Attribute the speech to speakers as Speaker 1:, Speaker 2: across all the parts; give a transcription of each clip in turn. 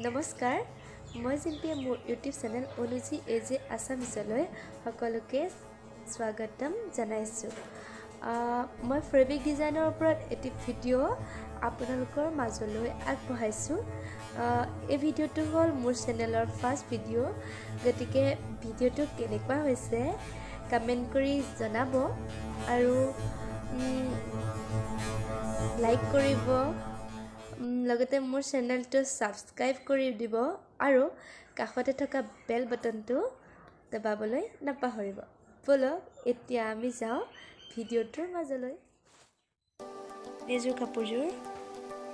Speaker 1: নমস্কাৰ মই জিম্পিয়ে মোৰ ইউটিউব চেনেল অনুজি এজে আছামিছলৈ সকলোকে স্বাগতম জনাইছোঁ। মই ফেব্ৰিক ডিজাইনৰ ওপৰত এটি ভিডিঅ' আপোনালোকৰ মাজলৈ আগবঢ়াইছোঁ। এই ভিডিঅ'টো হ'ল মোৰ চেনেলৰ ফাৰ্ষ্ট ভিডিঅ', গতিকে ভিডিঅ'টো কেনেকুৱা হৈছে কমেণ্ট কৰি জনাব আৰু লাইক কৰিব, লগতে মোৰ চেনেলটো ছাবস্ক্ৰাইব কৰি দিব আৰু কাষতে থকা বেল বাটনটো দবাবলৈ নাপাহৰিব। ব'লক এতিয়া আমি যাওঁ ভিডিঅ'টোৰ মাজলৈ। এইযোৰ কাপোৰযোৰ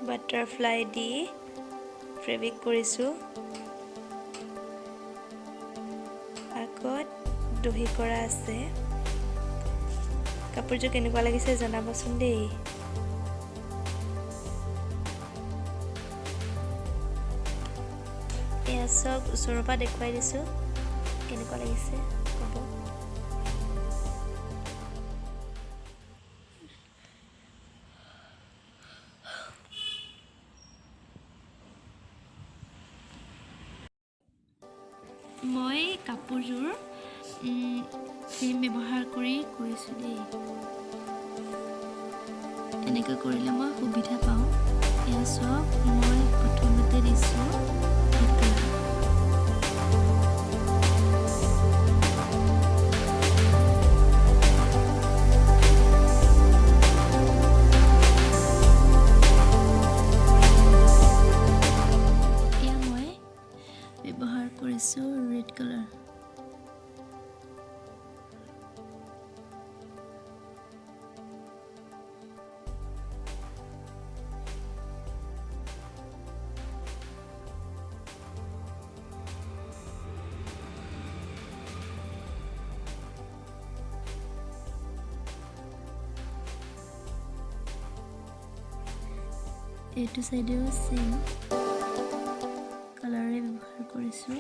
Speaker 1: বাটাৰফ্লাই দি ফেব্ৰিক কৰিছোঁ। আগত দহি কৰা আছে। কাপোৰযোৰ কেনেকুৱা লাগিছে জনাবচোন দেই। এয়া চব ওচৰৰ পৰা দেখুৱাই দিছোঁ, কেনেকুৱা লাগিছে ক'ব। মই কাপোৰযোৰ ফ্ৰেম ব্যৱহাৰ কৰি কৰিছোঁ দেই। এনেকৈ কৰিলে মই সুবিধা পাওঁ। এয়া চব মই প্ৰথমতে দিছোঁ ব্যৱহাৰ কৰিছোঁ ৰেড কালাৰ। এইটো চাইডেও চেম কালাৰে ব্যৱহাৰ কৰিছোঁ।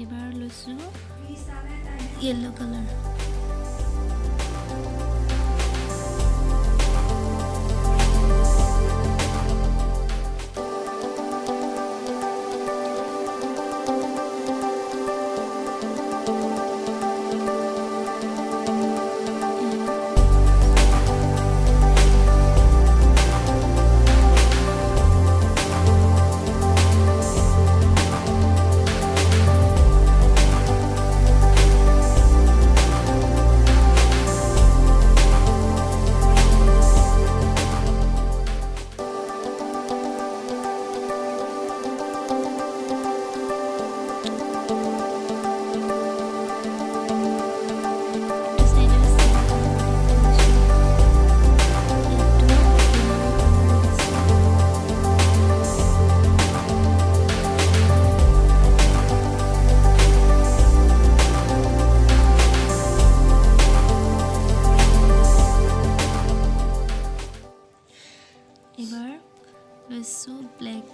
Speaker 1: এবাৰ লৈছোঁ য়েল্লো কালাৰ। এবাৰ লৈছোঁ ব্লেক।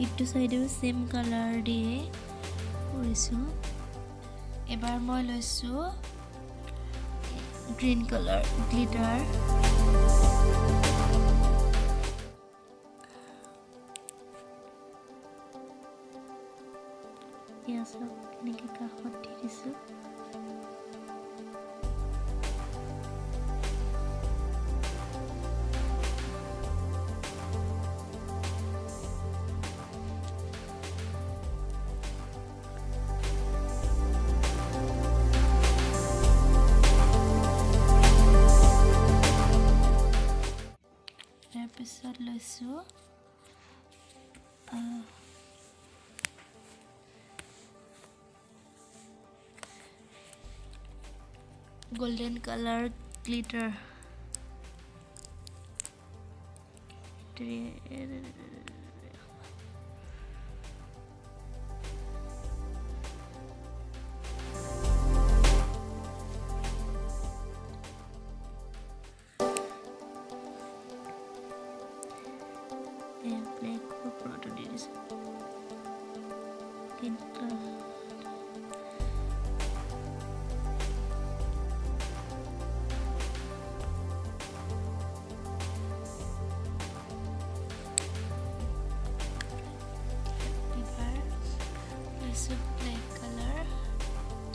Speaker 1: ইটো চাইডেও সেম কালাৰ দিয়ে কৰিছোঁ। এবাৰ মই লৈছোঁ green color glitter. Yes, এনেকৈ কাষত দি দিছোঁ। তাৰপিছত লৈছোঁ golden color glitter. Black oporot di disu. Kita black color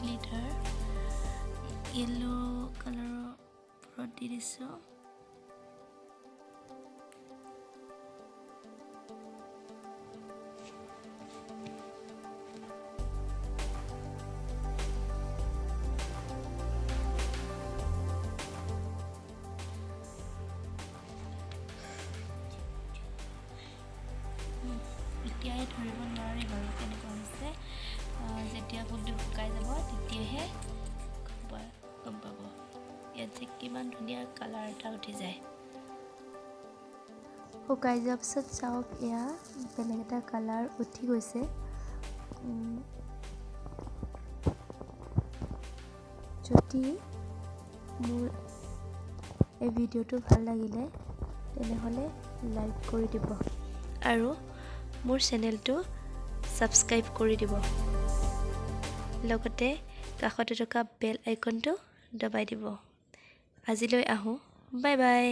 Speaker 1: glitter, yellow color oporot di disu. এতিয়াই ধৰিব নোৱাৰি বাৰু কেনেকুৱা হৈছে যেতিয়া ফুলটো শুকাই যাব তেতিয়াহে গম পাব ইয়াত যে কিমান ধুনীয়া কালাৰ এটা উঠি যায় শুকাই যোৱাৰ পিছত চাওক এয়া বেলেগ এটা কালাৰ উঠি গৈছে যদি মোৰ এই ভিডিঅ'টো ভাল লাগিলে তেনেহ'লে লাইক কৰি দিব আৰু মোৰ চেনেলটো সাবস্ক্ৰাইব কৰি দিব লগতে কাষতে থকা বেল আইকনটো দবাই দিব আজিলৈ আহোঁ বাই বাই